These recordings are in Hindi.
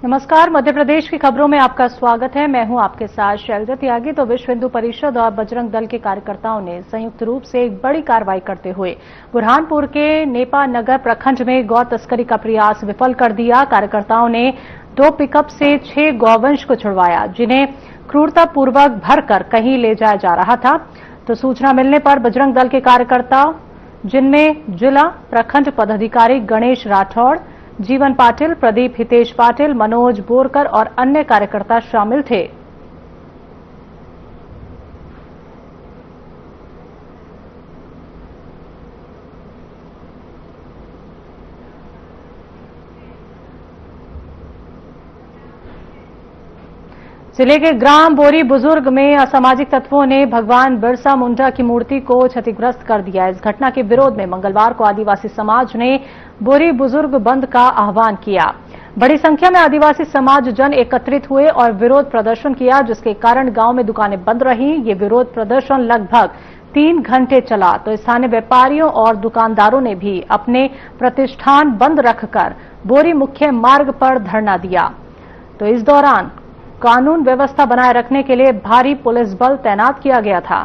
नमस्कार, मध्य प्रदेश की खबरों में आपका स्वागत है। मैं हूं आपके साथ शैलजा त्यागी। तो विश्व हिंदू परिषद और बजरंग दल के कार्यकर्ताओं ने संयुक्त रूप से एक बड़ी कार्रवाई करते हुए बुरहानपुर के नेपा नगर प्रखंड में गौ तस्करी का प्रयास विफल कर दिया। कार्यकर्ताओं ने 2 पिकअप से 6 गौवंश को छुड़वाया, जिन्हें क्रूरतापूर्वक भरकर कहीं ले जाया जा रहा था। तो सूचना मिलने पर बजरंग दल के कार्यकर्ता, जिनमें जिला प्रखंड पदाधिकारी गणेश राठौड़, जीवन पाटिल, प्रदीप हितेश पाटिल, मनोज बोरकर और अन्य कार्यकर्ता शामिल थे। जिले के ग्राम बोरी बुजुर्ग में असामाजिक तत्वों ने भगवान बिरसा मुंडा की मूर्ति को क्षतिग्रस्त कर दिया। इस घटना के विरोध में मंगलवार को आदिवासी समाज ने बोरी बुजुर्ग बंद का आह्वान किया। बड़ी संख्या में आदिवासी समाज जन एकत्रित हुए और विरोध प्रदर्शन किया, जिसके कारण गांव में दुकानें बंद रहीं। ये विरोध प्रदर्शन लगभग 3 घंटे चला। तो स्थानीय व्यापारियों और दुकानदारों ने भी अपने प्रतिष्ठान बंद रखकर बोरी मुख्य मार्ग पर धरना दिया। तो इस दौरान कानून व्यवस्था बनाए रखने के लिए भारी पुलिस बल तैनात किया गया था।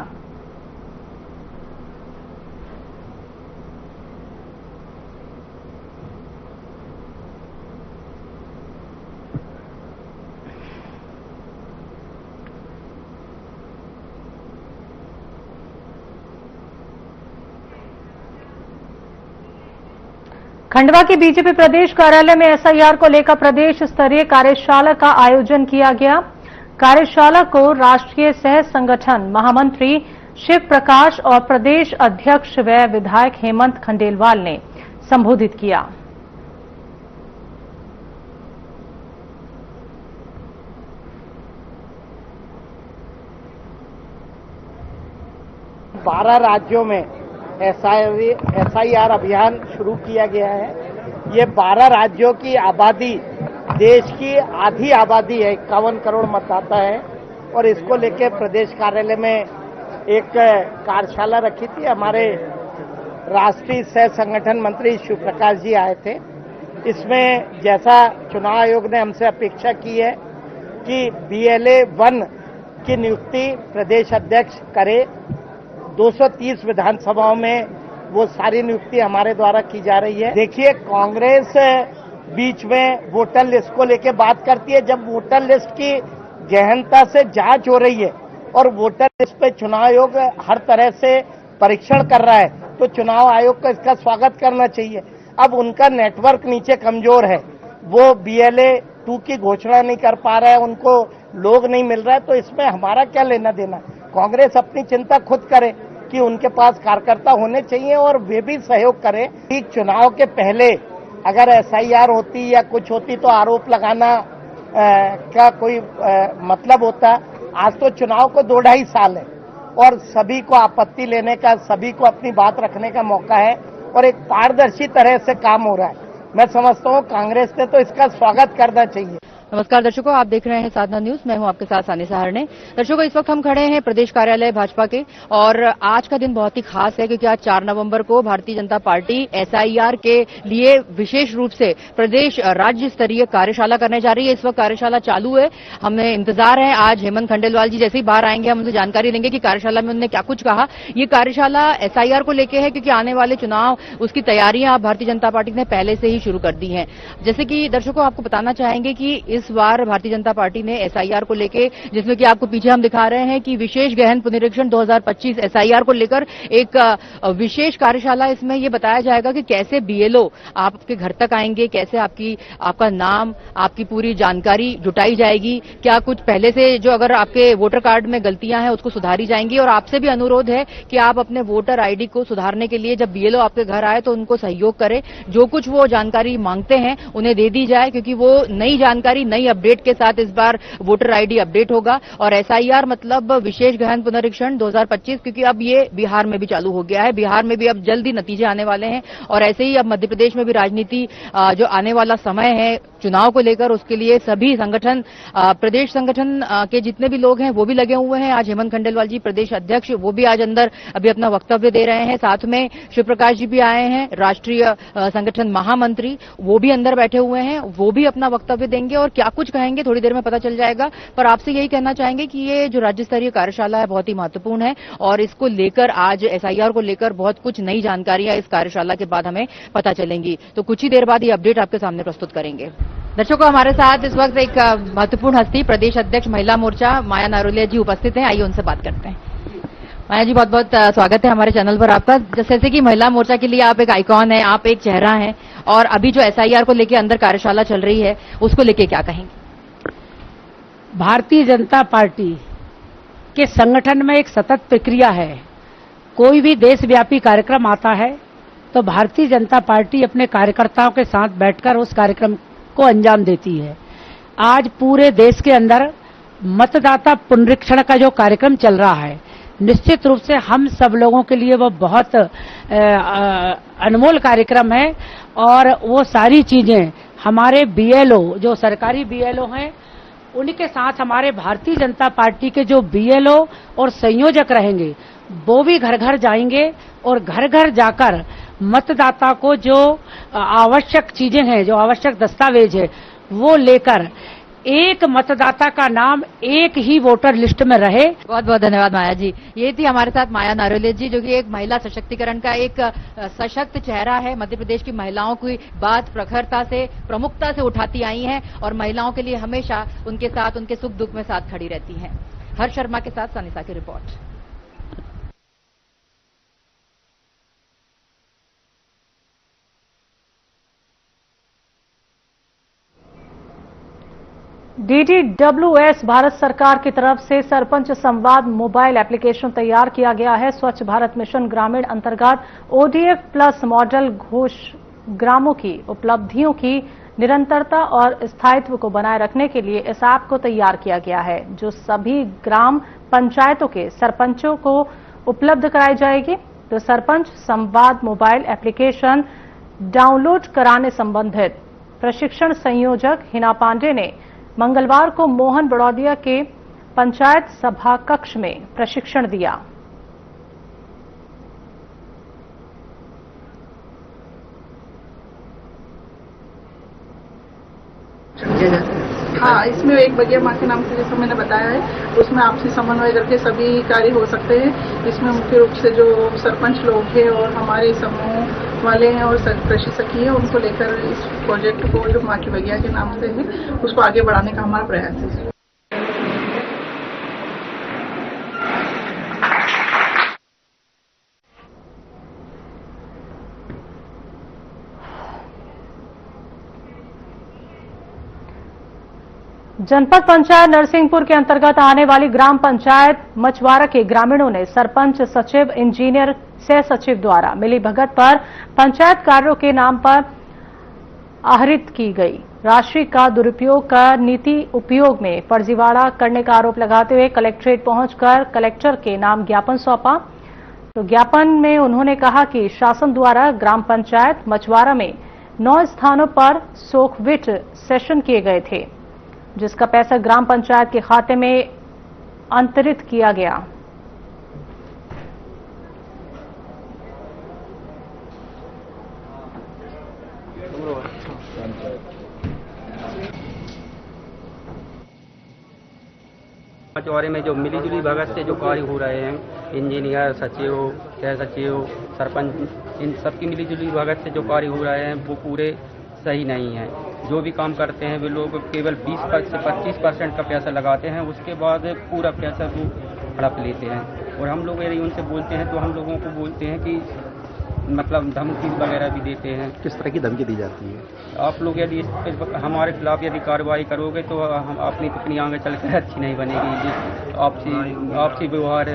खंडवा के बीजेपी प्रदेश कार्यालय में एसआईआर को लेकर प्रदेश स्तरीय कार्यशाला का आयोजन किया गया। कार्यशाला को राष्ट्रीय सह संगठन महामंत्री शिव प्रकाश और प्रदेश अध्यक्ष व विधायक हेमंत खंडेलवाल ने संबोधित किया। बारह राज्यों में एसआईआर अभियान शुरू किया गया है। ये 12 राज्यों की आबादी, देश की आधी आबादी है, 51 करोड़ मतदाता है। और इसको लेके प्रदेश कार्यालय में एक कार्यशाला रखी थी। हमारे राष्ट्रीय सह संगठन मंत्री शिव प्रकाश जी आए थे। इसमें जैसा चुनाव आयोग ने हमसे अपेक्षा की है कि BLA 1 की नियुक्ति प्रदेश अध्यक्ष करे। 230 विधानसभाओं में वो सारी नियुक्ति हमारे द्वारा की जा रही है। देखिए, कांग्रेस बीच में वोटर लिस्ट को लेकर बात करती है। जब वोटर लिस्ट की गहनता से जांच हो रही है और वोटर लिस्ट पे चुनाव आयोग हर तरह से परीक्षण कर रहा है, तो चुनाव आयोग को इसका स्वागत करना चाहिए। अब उनका नेटवर्क नीचे कमजोर है, वो BLA 2 की घोषणा नहीं कर पा रहा है, उनको लोग नहीं मिल रहा है, तो इसमें हमारा क्या लेना देना। कांग्रेस अपनी चिंता खुद करे कि उनके पास कार्यकर्ता होने चाहिए और वे भी सहयोग करें। कि चुनाव के पहले अगर SIR होती या कुछ होती तो आरोप लगाना का कोई मतलब होता। आज तो चुनाव को 2-2.5 साल है और सभी को आपत्ति लेने का, सभी को अपनी बात रखने का मौका है और एक पारदर्शी तरह से काम हो रहा है। मैं समझता हूँ कांग्रेस ने तो इसका स्वागत करना चाहिए। नमस्कार दर्शकों, आप देख रहे हैं साधना न्यूज। मैं हूं आपके साथ सानी सहारने। दर्शकों, इस वक्त हम खड़े हैं प्रदेश कार्यालय भाजपा के और आज का दिन बहुत ही खास है क्योंकि आज 4 नवंबर को भारतीय जनता पार्टी SIR के लिए विशेष रूप से प्रदेश राज्य स्तरीय कार्यशाला करने जा रही है। इस वक्त कार्यशाला चालू है, हमें इंतजार है। आज हेमंत खंडेलवाल जी जैसे ही बाहर आएंगे हम उनसे जानकारी देंगे कि कार्यशाला में उन्होंने क्या कुछ कहा। ये कार्यशाला SIR को लेकर है क्योंकि आने वाले चुनाव, उसकी तैयारियां भारतीय जनता पार्टी ने पहले से ही शुरू कर दी हैं। जैसे कि दर्शकों आपको बताना चाहेंगे कि इस बार भारतीय जनता पार्टी ने SIR को लेकर, जिसमें कि आपको पीछे हम दिखा रहे हैं कि विशेष गहन पुनरीक्षण 2025 SIR को लेकर एक विशेष कार्यशाला, इसमें यह बताया जाएगा कि कैसे BLO आपके घर तक आएंगे, कैसे आपका नाम, आपकी पूरी जानकारी जुटाई जाएगी, क्या कुछ पहले से जो अगर आपके वोटर कार्ड में गलतियां हैं उसको सुधारी जाएंगी। और आपसे भी अनुरोध है कि आप अपने वोटर ID को सुधारने के लिए जब BLO आपके घर आए तो उनको सहयोग करें। जो कुछ वो जानकारी मांगते हैं उन्हें दे दी जाए, क्योंकि वो नई जानकारी, नई अपडेट के साथ इस बार वोटर ID अपडेट होगा। और SIR मतलब विशेष गहन पुनरीक्षण 2025, क्योंकि अब ये बिहार में भी चालू हो गया है। बिहार में भी अब जल्दी नतीजे आने वाले हैं और ऐसे ही अब मध्य प्रदेश में भी राजनीति जो आने वाला समय है चुनाव को लेकर उसके लिए सभी संगठन, प्रदेश संगठन के जितने भी लोग हैं वो भी लगे हुए हैं। आज हेमंत खंडेलवाल जी प्रदेश अध्यक्ष वो भी आज अंदर अभी अपना वक्तव्य दे रहे हैं। साथ में शिव प्रकाश जी भी आए हैं, राष्ट्रीय संगठन महामंत्री, वो भी अंदर बैठे हुए हैं, वो भी अपना वक्तव्य देंगे और क्या कुछ कहेंगे थोड़ी देर में पता चल जाएगा। पर आपसे यही कहना चाहेंगे कि ये जो राज्य स्तरीय कार्यशाला है बहुत ही महत्वपूर्ण है और इसको लेकर आज एसआईआर को लेकर बहुत कुछ नई जानकारियां इस कार्यशाला के बाद हमें पता चलेंगी। तो कुछ ही देर बाद ये अपडेट आपके सामने प्रस्तुत करेंगे। दर्शकों, हमारे साथ इस वक्त एक महत्वपूर्ण हस्ती प्रदेश अध्यक्ष महिला मोर्चा माया नारोलिया जी उपस्थित हैं। आइए उनसे बात करते हैं। माया जी, बहुत बहुत स्वागत है हमारे चैनल पर आपका। जैसे कि महिला मोर्चा के लिए आप एक आइकॉन है, आप एक चेहरा हैं और अभी जो एसआईआर को लेकर अंदर कार्यशाला चल रही है उसको लेके क्या कहेंगे? भारतीय जनता पार्टी के संगठन में एक सतत प्रक्रिया है। कोई भी देशव्यापी कार्यक्रम आता है तो भारतीय जनता पार्टी अपने कार्यकर्ताओं के साथ बैठकर उस कार्यक्रम को अंजाम देती है। आज पूरे देश के अंदर मतदाता पुनरीक्षण का जो कार्यक्रम चल रहा है, निश्चित रूप से हम सब लोगों के लिए वो बहुत अनमोल कार्यक्रम है और वो सारी चीजें हमारे बीएलओ, जो सरकारी बीएलओ हैं, उनके साथ हमारे भारतीय जनता पार्टी के जो बीएलओ और संयोजक रहेंगे वो भी घर घर जाएंगे और घर घर जाकर मतदाता को जो आवश्यक चीजें हैं, जो आवश्यक दस्तावेज है, वो लेकर एक मतदाता का नाम एक ही वोटर लिस्ट में रहे। बहुत बहुत धन्यवाद माया जी। ये थी हमारे साथ माया नारोलिया जी, जो कि एक महिला सशक्तिकरण का एक सशक्त चेहरा है। मध्य प्रदेश की महिलाओं की बात प्रखरता से, प्रमुखता से उठाती आई हैं और महिलाओं के लिए हमेशा उनके साथ, उनके सुख दुख में साथ खड़ी रहती हैं। हर्ष शर्मा के साथ सनिसा की रिपोर्ट। DDWS भारत सरकार की तरफ से सरपंच संवाद मोबाइल एप्लीकेशन तैयार किया गया है। स्वच्छ भारत मिशन ग्रामीण अंतर्गत ODF प्लस मॉडल घोष ग्रामों की उपलब्धियों की निरंतरता और स्थायित्व को बनाए रखने के लिए इस ऐप को तैयार किया गया है, जो सभी ग्राम पंचायतों के सरपंचों को उपलब्ध कराई जाएगी। तो सरपंच संवाद मोबाइल एप्लीकेशन डाउनलोड कराने संबंधित प्रशिक्षण संयोजक हिना पांडे ने मंगलवार को मोहन बड़ौदिया के पंचायत सभा कक्ष में प्रशिक्षण दिया। हाँ, इसमें एक बगिया माँ के नाम से जैसा मैंने बताया है, उसमें आपसी समन्वय करके सभी कार्य हो सकते हैं। इसमें मुख्य रूप से जो सरपंच लोग हैं और हमारे समूह वाले हैं और कृषि सखी है, उनको लेकर इस प्रोजेक्ट को जो माँ की बगिया के नाम से है उसको आगे बढ़ाने का हमारा प्रयास है। जनपद पंचायत नरसिंहपुर के अंतर्गत आने वाली ग्राम पंचायत मछवारा के ग्रामीणों ने सरपंच, सचिव, इंजीनियर, सह सचिव द्वारा मिली भगत पर पंचायत कार्यों के नाम पर आहरित की गई राशि का दुरुपयोग कर नीति उपयोग में फर्जीवाड़ा करने का आरोप लगाते हुए कलेक्ट्रेट पहुंचकर कलेक्टर के नाम ज्ञापन सौंपा। तो ज्ञापन में उन्होंने कहा कि शासन द्वारा ग्राम पंचायत मछवारा में 9 स्थानों पर सोखविट सेशन किए गए थे, जिसका पैसा ग्राम पंचायत के खाते में अंतरित किया गया। मछवारे में जो मिलीजुली भगत से जो कार्य हो रहे हैं, इंजीनियर, सचिव, सह सचिव, सरपंच, इन सबकी मिलीजुली भगत से जो कार्य हो रहे हैं वो पूरे सही नहीं है। जो भी काम करते हैं वे लोग केवल 20 से 25% का पैसा लगाते हैं, उसके बाद पूरा पैसा वो हड़प लेते हैं। और हम लोग यदि उनसे बोलते हैं तो हम लोगों को बोलते हैं कि मतलब धमकी वगैरह भी देते हैं। किस तरह की धमकी दी जाती है? आप लोग यदि हमारे खिलाफ यदि कार्रवाई करोगे तो हम अपनी टिप्पणी आगे चलकर अच्छी नहीं बनेगी, आपसी व्यवहार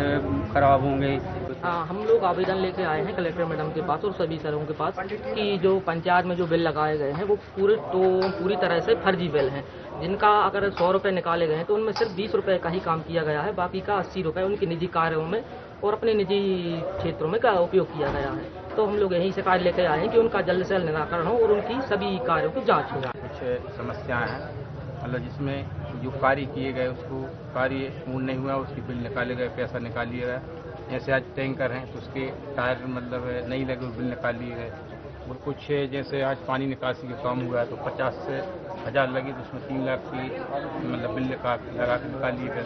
खराब होंगे। हम लोग आवेदन लेके आए हैं कलेक्टर मैडम के पास और सभी सरों के पास कि जो पंचायत में जो बिल लगाए गए हैं वो पूरी तरह से फर्जी बिल हैं, जिनका अगर 100 रुपये निकाले गए हैं तो उनमें सिर्फ 20 रुपये का ही काम किया गया है, बाकी का 80 रुपये उनके निजी कार्यों में और अपने निजी क्षेत्रों में का उपयोग किया गया है। तो हम लोग यही शिकायत लेके आए हैं कि उनका जल्द से जल्द निराकरण हो और उनकी सभी कार्यों की जाँच हो जाए। कुछ समस्याएं हैं, मतलब जिसमें जो कार्य किए गए उसको कार्य पूर्ण नहीं हुआ, उसकी बिल निकाले गए, पैसा निकाल लिया गया। जैसे आज टैंकर हैं तो उसके टायर मतलब नहीं लगे, बिल निकाल लिए गए। और कुछ जैसे आज पानी निकासी का काम हुआ है तो 50 से 1000 लगी, तो उसमें 3 लाख की मतलब बिल लगा के निकाल लिए गए।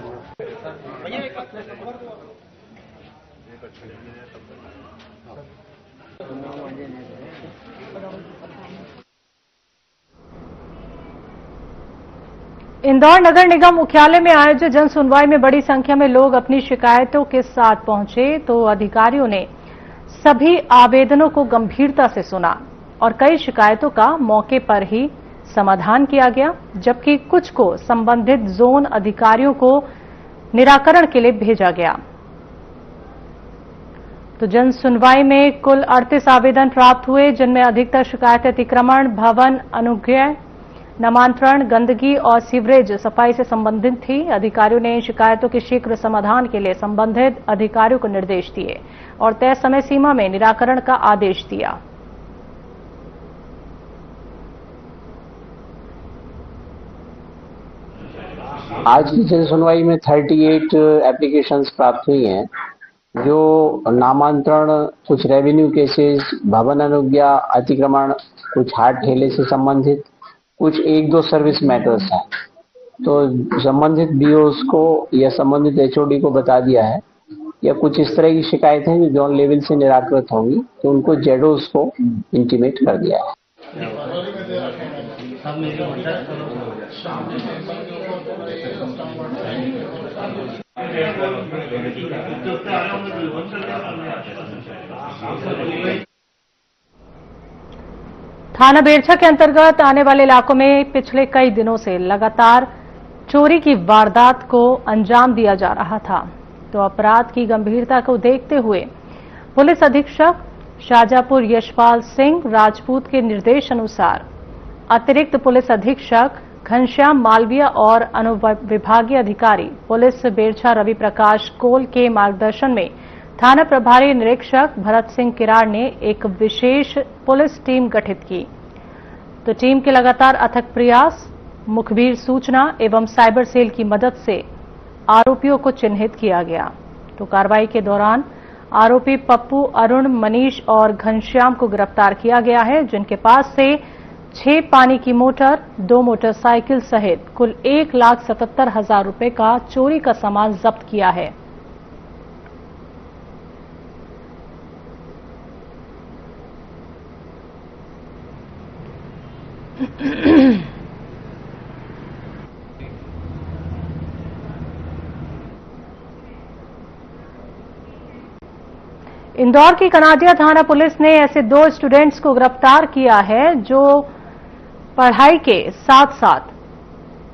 इंदौर नगर निगम मुख्यालय में आयोजित जन सुनवाई में बड़ी संख्या में लोग अपनी शिकायतों के साथ पहुंचे तो अधिकारियों ने सभी आवेदनों को गंभीरता से सुना और कई शिकायतों का मौके पर ही समाधान किया गया, जबकि कुछ को संबंधित जोन अधिकारियों को निराकरण के लिए भेजा गया। तो जन सुनवाई में कुल 38 आवेदन प्राप्त हुए, जिनमें अधिकतर शिकायतें अतिक्रमण, भवन अनुज्ञा, नामांतरण, गंदगी और सीवरेज सफाई से संबंधित थी। अधिकारियों ने शिकायतों के शीघ्र समाधान के लिए संबंधित अधिकारियों को निर्देश दिए और तय समय सीमा में निराकरण का आदेश दिया। आज की जन सुनवाई में 38 एप्लीकेशंस प्राप्त हुई हैं, जो नामांतरण, कुछ रेवेन्यू केसेस, भवन अनुज्ञा, अतिक्रमण, कुछ हाट ठेले से संबंधित, कुछ 1-2 सर्विस मैटर्स हैं। तो संबंधित बीओस को या संबंधित एचओडी को बता दिया है, या कुछ इस तरह की शिकायतें जो जोन लेवल से निराकृत होंगी तो उनको जेडोस को इंटीमेट कर दिया है। थाना बेरछा के अंतर्गत आने वाले इलाकों में पिछले कई दिनों से लगातार चोरी की वारदात को अंजाम दिया जा रहा था। तो अपराध की गंभीरता को देखते हुए पुलिस अधीक्षक शाहजहांपुर यशपाल सिंह राजपूत के निर्देश अनुसार अतिरिक्त पुलिस अधीक्षक घनश्याम मालवीय और अनुविभागीय अधिकारी पुलिस बेरछा रवि प्रकाश कोल के मार्गदर्शन में थाना प्रभारी निरीक्षक भरत सिंह किरार ने एक विशेष पुलिस टीम गठित की। तो टीम के लगातार अथक प्रयास, मुखबिर सूचना एवं साइबर सेल की मदद से आरोपियों को चिन्हित किया गया। तो कार्रवाई के दौरान आरोपी पप्पू, अरुण, मनीष और घनश्याम को गिरफ्तार किया गया है, जिनके पास से 6 पानी की मोटर, 2 मोटरसाइकिल सहित कुल 1,77,000 रुपए का चोरी का सामान जब्त किया है। इंदौर की कनाडिया थाना पुलिस ने ऐसे 2 स्टूडेंट्स को गिरफ्तार किया है जो पढ़ाई के साथ साथ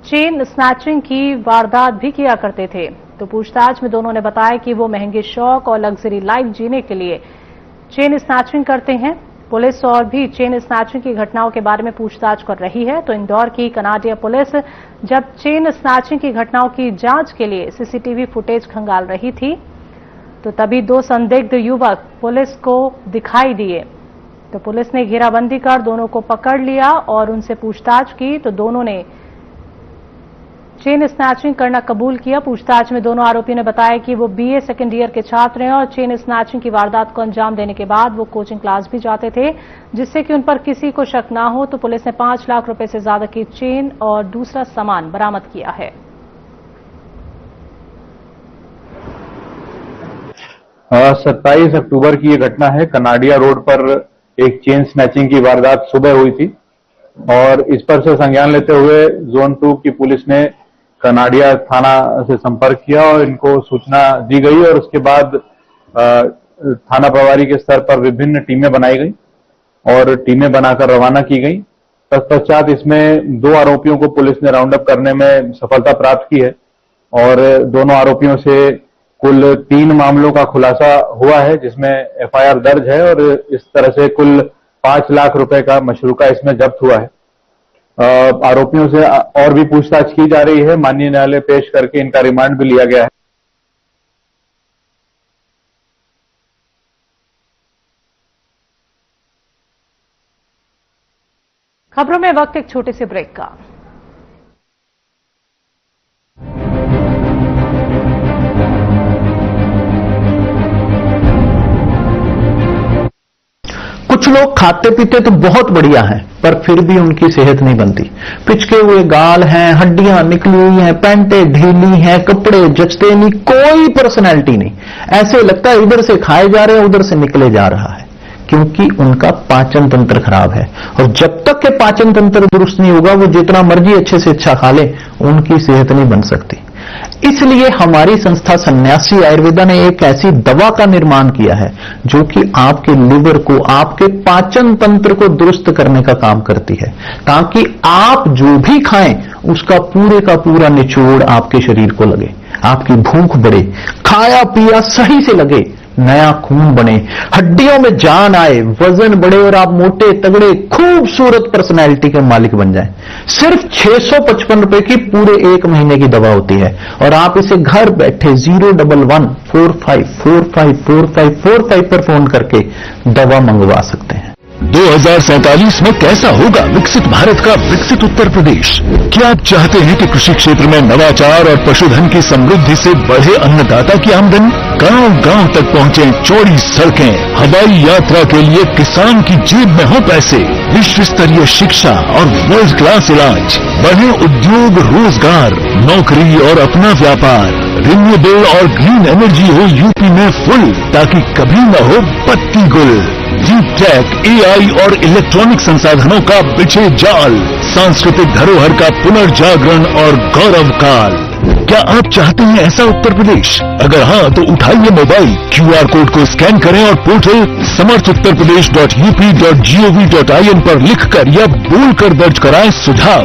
चेन स्नैचिंग की वारदात भी किया करते थे। तो पूछताछ में दोनों ने बताया कि वो महंगे शौक और लग्जरी लाइफ जीने के लिए चेन स्नैचिंग करते हैं। पुलिस और भी चेन स्नैचिंग की घटनाओं के बारे में पूछताछ कर रही है। तो इंदौर की कनाडिया पुलिस जब चेन स्नैचिंग की घटनाओं की जांच के लिए सीसीटीवी फुटेज खंगाल रही थी तो तभी 2 संदिग्ध युवक पुलिस को दिखाई दिए। तो पुलिस ने घेराबंदी कर दोनों को पकड़ लिया और उनसे पूछताछ की। तो दोनों ने चेन स्नैचिंग करना कबूल किया। पूछताछ में दोनों आरोपियों ने बताया कि वो बीए सेकेंड ईयर के छात्र हैं और चेन स्नैचिंग की वारदात को अंजाम देने के बाद वो कोचिंग क्लास भी जाते थे, जिससे कि उन पर किसी को शक ना हो। तो पुलिस ने 5 लाख रुपए से ज्यादा की चेन और दूसरा सामान बरामद किया है। 27 अक्टूबर की ये घटना है। कनाडिया रोड पर एक चेन स्नैचिंग की वारदात सुबह हुई थी और इस पर से संज्ञान लेते हुए जोन 2 की पुलिस ने कनाडिया थाना से संपर्क किया और इनको सूचना दी गई और उसके बाद थाना प्रभारी के स्तर पर विभिन्न टीमें बनाई गई और टीमें बनाकर रवाना की गई। तत्पश्चात इसमें 2 आरोपियों को पुलिस ने राउंड अप करने में सफलता प्राप्त की है और दोनों आरोपियों से कुल 3 मामलों का खुलासा हुआ है, जिसमें एफआईआर दर्ज है और इस तरह से कुल 5 लाख रुपए का मशरूका इसमें जब्त हुआ है। आरोपियों से और भी पूछताछ की जा रही है। माननीय न्यायालय पेश करके इनका रिमांड भी लिया गया है। खबरों में वक्त एक छोटे से ब्रेक का। कुछ लोग खाते पीते तो बहुत बढ़िया हैं, पर फिर भी उनकी सेहत नहीं बनती। पिचके हुए गाल हैं, हड्डियां निकली हुई हैं, पैंटें ढीली हैं, कपड़े जचते नहीं, कोई पर्सनैलिटी नहीं। ऐसे लगता है इधर से खाए जा रहे हैं, उधर से निकले जा रहा है, क्योंकि उनका पाचन तंत्र खराब है। और जब तक के पाचन तंत्र दुरुस्त नहीं होगा, वो जितना मर्जी अच्छे से अच्छा खा ले, उनकी सेहत नहीं बन सकती। इसलिए हमारी संस्था सन्यासी आयुर्वेदा ने एक ऐसी दवा का निर्माण किया है जो कि आपके लिवर को, आपके पाचन तंत्र को दुरुस्त करने का काम करती है, ताकि आप जो भी खाएं उसका पूरे का पूरा निचोड़ आपके शरीर को लगे, आपकी भूख बढ़े, खाया पिया सही से लगे, नया खून बने, हड्डियों में जान आए, वजन बढ़े और आप मोटे तगड़े खूबसूरत पर्सनैलिटी के मालिक बन जाएं। सिर्फ 655 रुपए की पूरे 1 महीने की दवा होती है और आप इसे घर बैठे 01145454545 पर फोन करके दवा मंगवा सकते हैं। 2047 में कैसा होगा विकसित भारत का विकसित उत्तर प्रदेश? क्या आप चाहते हैं कि कृषि क्षेत्र में नवाचार और पशुधन की समृद्धि से बढ़े अन्नदाता की आमदनी, गांव-गांव तक पहुंचे चौड़ी सड़कें, हवाई यात्रा के लिए किसान की जेब में हो पैसे, विश्व स्तरीय शिक्षा और वर्ल्ड क्लास इलाज, बढ़े उद्योग, रोजगार, नौकरी और अपना व्यापार, रिन्यूएबल और ग्रीन एनर्जी हो यूपी में फुल, ताकि कभी न हो पत्ती गुल। डीप टेक, एआई और इलेक्ट्रॉनिक संसाधनों का बिछे जाल, सांस्कृतिक धरोहर का पुनर्जागरण और गौरव काल। क्या आप चाहते हैं ऐसा उत्तर प्रदेश? अगर हाँ, तो उठाइए मोबाइल, QR कोड को स्कैन करें और पोर्टल samarthuttarpradesh.up.gov.in पर लिखकर या बोलकर दर्ज कराएं सुझाव।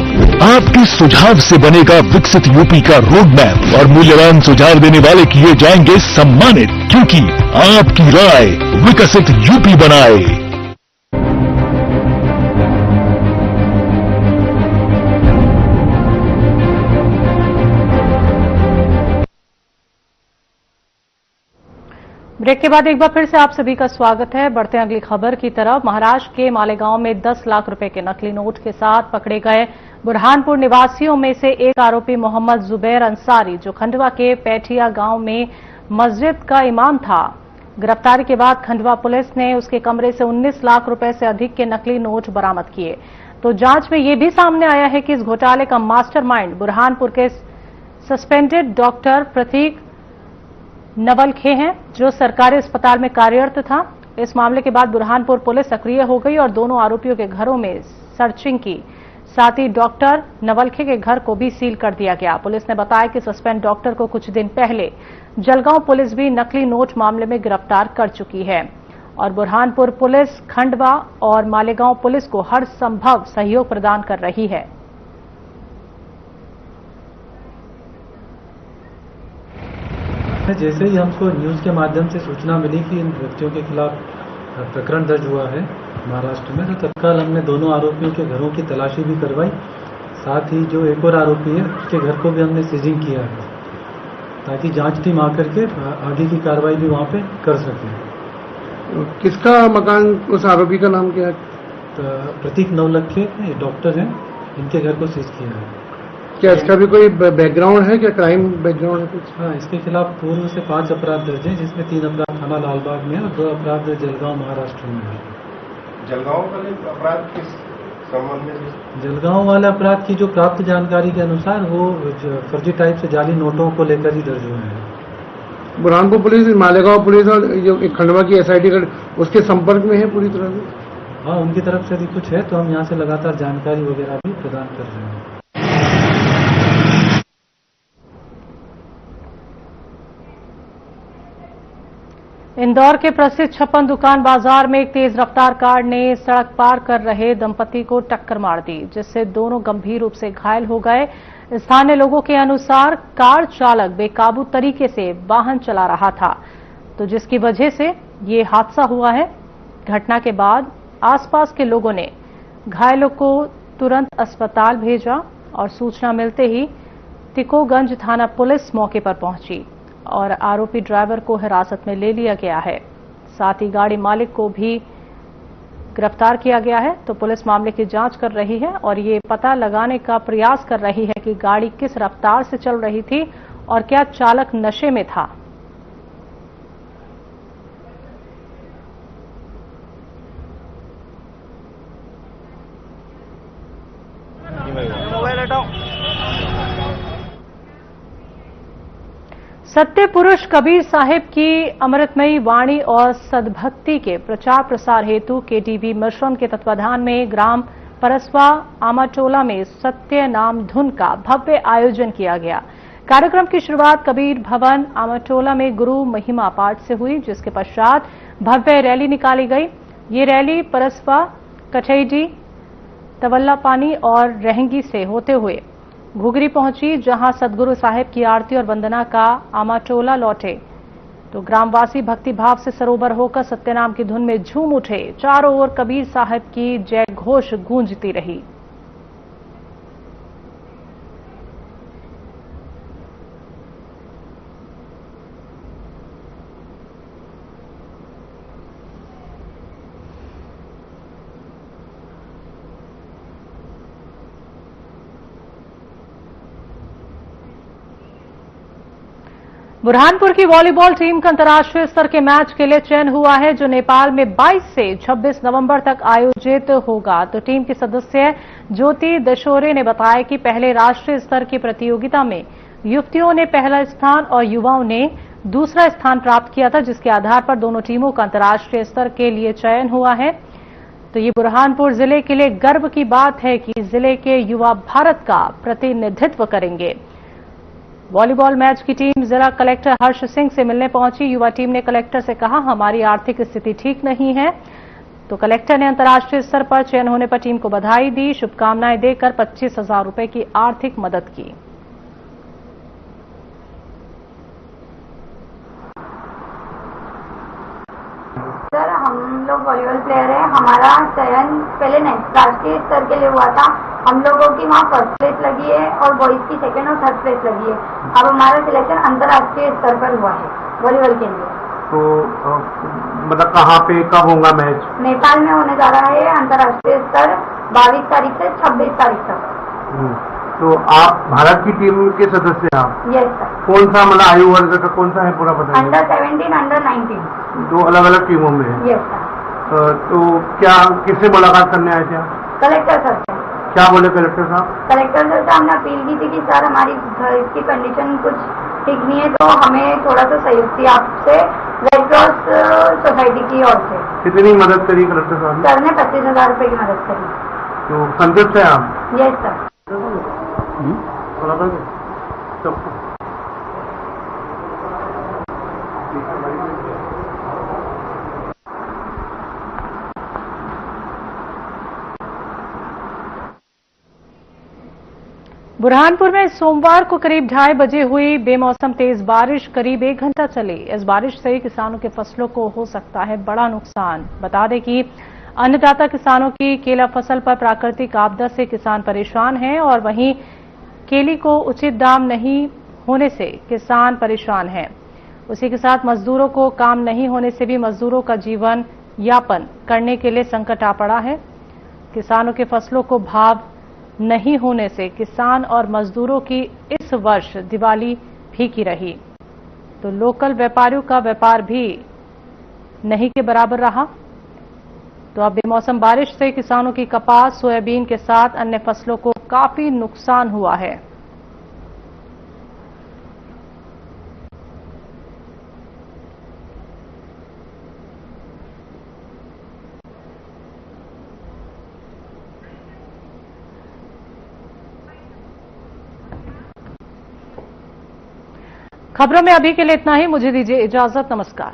आपके सुझाव से बनेगा विकसित यूपी का रोड मैप और मूल्यवान सुझाव देने वाले किए जाएंगे सम्मानित, क्योंकि आपकी राय विकसित यूपी बनाए। ब्रेक के बाद एक बार फिर से आप सभी का स्वागत है। बढ़ते हैं अगली खबर की तरफ। महाराष्ट्र के मालेगांव में 10 लाख रुपए के नकली नोट के साथ पकड़े गए बुरहानपुर निवासियों में से एक आरोपी मोहम्मद जुबैर अंसारी, जो खंडवा के पैठिया गांव में मस्जिद का इमाम था। गिरफ्तारी के बाद खंडवा पुलिस ने उसके कमरे से 19 लाख रुपए से अधिक के नकली नोट बरामद किए। तो जांच में यह भी सामने आया है कि इस घोटाले का मास्टरमाइंड बुरहानपुर के सस्पेंडेड डॉक्टर प्रतीक नवलखे हैं, जो सरकारी अस्पताल में कार्यरत था। इस मामले के बाद बुरहानपुर पुलिस सक्रिय हो गई और दोनों आरोपियों के घरों में सर्चिंग की। साथ ही डॉक्टर नवलखे के घर को भी सील कर दिया गया। पुलिस ने बताया कि सस्पेंड डॉक्टर को कुछ दिन पहले जलगांव पुलिस भी नकली नोट मामले में गिरफ्तार कर चुकी है और बुरहानपुर पुलिस खंडवा और मालेगांव पुलिस को हर संभव सहयोग प्रदान कर रही है। जैसे ही हमको न्यूज़ के माध्यम से सूचना मिली कि इन व्यक्तियों के खिलाफ प्रकरण दर्ज हुआ है महाराष्ट्र में, तो तत्काल हमने दोनों आरोपियों के घरों की तलाशी भी करवाई। साथ ही जो एक और आरोपी है उसके घर को भी हमने सीजिंग किया है, ताकि जांच टीम आकर के आगे की कार्रवाई भी वहाँ पे कर सके। किसका मकान, उस आरोपी का नाम क्या है? तो प्रतीक नवलखे डॉक्टर हैं, इनके घर को सीज किया है। क्या इसका भी कोई बैकग्राउंड है, क्या क्राइम बैकग्राउंड है कुछ? हाँ, इसके खिलाफ पूर्व से 5 अपराध दर्ज हैं, जिसमें 3 अपराध थाना लालबाग में है और 2 अपराध जलगांव महाराष्ट्र में है। जलगांव वाले अपराध किस संबंध में? जलगांव वाले अपराध की जो प्राप्त जानकारी के अनुसार वो फर्जी टाइप से जाली नोटों को लेकर ही दर्ज हुए हैं। बुरहानपुर पुलिस, मालेगांव पुलिस और जो खंडवा की SIT का उसके संपर्क में है पूरी तरह से? हाँ, उनकी तरफ से भी कुछ है, तो हम यहाँ से लगातार जानकारी वगैरह भी प्रदान कर रहे हैं। इंदौर के प्रसिद्ध छप्पन दुकान बाजार में एक तेज रफ्तार कार ने सड़क पार कर रहे दंपति को टक्कर मार दी, जिससे दोनों गंभीर रूप से घायल हो गए। स्थानीय लोगों के अनुसार कार चालक बेकाबू तरीके से वाहन चला रहा था, तो जिसकी वजह से ये हादसा हुआ है। घटना के बाद आसपास के लोगों ने घायलों को तुरंत अस्पताल भेजा और सूचना मिलते ही तिकोगंज थाना पुलिस मौके पर पहुंची और आरोपी ड्राइवर को हिरासत में ले लिया गया है। साथ ही गाड़ी मालिक को भी गिरफ्तार किया गया है। तो पुलिस मामले की जांच कर रही है और ये पता लगाने का प्रयास कर रही है कि गाड़ी किस रफ्तार से चल रही थी और क्या चालक नशे में था। सत्य पुरुष कबीर साहिब की अमृतमयी वाणी और सद्भक्ति के प्रचार प्रसार हेतु केटीबी मिश्रम के तत्वाधान में ग्राम परसवा आमाटोला में सत्य नाम धुन का भव्य आयोजन किया गया। कार्यक्रम की शुरुआत कबीर भवन आमाटोला में गुरु महिमा पाठ से हुई, जिसके पश्चात भव्य रैली निकाली गई। ये रैली परसवा, कठेडी, तवल्लापानी और रहंगी से होते हुए घुघरी पहुंची, जहां सदगुरु साहिब की आरती और वंदना का आमाटोला लौटे। तो ग्रामवासी भक्तिभाव से सरोवर होकर सत्यनाम की धुन में झूम उठे। चारों ओर कबीर साहिब की जय घोष गूंजती रही। बुरहानपुर की वॉलीबॉल टीम का अंतर्राष्ट्रीय स्तर के मैच के लिए चयन हुआ है, जो नेपाल में 22 से 26 नवंबर तक आयोजित होगा। तो टीम की सदस्य ज्योति दशोरे ने बताया कि पहले राष्ट्रीय स्तर की प्रतियोगिता में युवतियों ने पहला स्थान और युवाओं ने दूसरा स्थान प्राप्त किया था, जिसके आधार पर दोनों टीमों का अंतर्राष्ट्रीय स्तर के लिए चयन हुआ है। तो ये बुरहानपुर जिले के लिए गर्व की बात है कि जिले के युवा भारत का प्रतिनिधित्व करेंगे। वॉलीबॉल मैच की टीम जिला कलेक्टर हर्ष सिंह से मिलने पहुंची। युवा टीम ने कलेक्टर से कहा, हमारी आर्थिक स्थिति ठीक नहीं है। तो कलेक्टर ने अंतर्राष्ट्रीय स्तर पर चयन होने पर टीम को बधाई दी, शुभकामनाएं देकर 25,000 रुपए की आर्थिक मदद की। सर, हम लोग वॉलीबॉल प्लेयर हैं। हमारा चयन पहले राष्ट्रीय स्तर के लिए हुआ था। हम लोगों की वहाँ फर्स्ट प्लेस लगी है और बॉयज की सेकंड और थर्ड प्लेस लगी है। अब हमारा सिलेक्शन अंतर्राष्ट्रीय स्तर पर हुआ है वॉलीबॉल के लिए। तो मतलब कहाँ पे कब होगा मैच? नेपाल में होने जा रहा है अंतर्राष्ट्रीय स्तर 22 तारीख से 26 तारीख तक। तो आप भारत की टीम के सदस्य हैं आप? Yes sir. कौन सा मतलब आयु वर्ग का कौन सा है पूरा बताइए? Under 17, under 19। दो अलग अलग टीमों में है? Yes sir. तो क्या किससे मुलाकात करने आए थे आप? कलेक्टर सर से। क्या बोले कलेक्टर साहब? कलेक्टर सर से हमने अपील की थी कि सर हमारी घर की कंडीशन कुछ ठीक नहीं है, तो हमें थोड़ा सा सहयोग थी आपसे रेड क्रॉस सोसाइटी की ओर से। कितनी मदद करी कलेक्टर साहब? सर ने 25,000 रुपए की मदद करी। तो संतुष्ट है आप? Yes sir. बुरहानपुर में सोमवार को करीब 2:30 बजे हुई बेमौसम तेज बारिश करीब 1 घंटा चली। इस बारिश से किसानों के फसलों को हो सकता है बड़ा नुकसान। बता दें कि अन्नदाता किसानों की केला फसल पर प्राकृतिक आपदा से किसान परेशान हैं और वहीं केली को उचित दाम नहीं होने से किसान परेशान हैं। उसी के साथ मजदूरों को काम नहीं होने से भी मजदूरों का जीवन यापन करने के लिए संकट आ पड़ा है। किसानों के फसलों को भाव नहीं होने से किसान और मजदूरों की इस वर्ष दिवाली फीकी रही। तो लोकल व्यापारियों का व्यापार भी नहीं के बराबर रहा। तो अब बेमौसम बारिश से किसानों की कपास, सोयाबीन के साथ अन्य फसलों को काफी नुकसान हुआ है। खबरों में अभी के लिए इतना ही। मुझे दीजिए इजाजत। नमस्कार।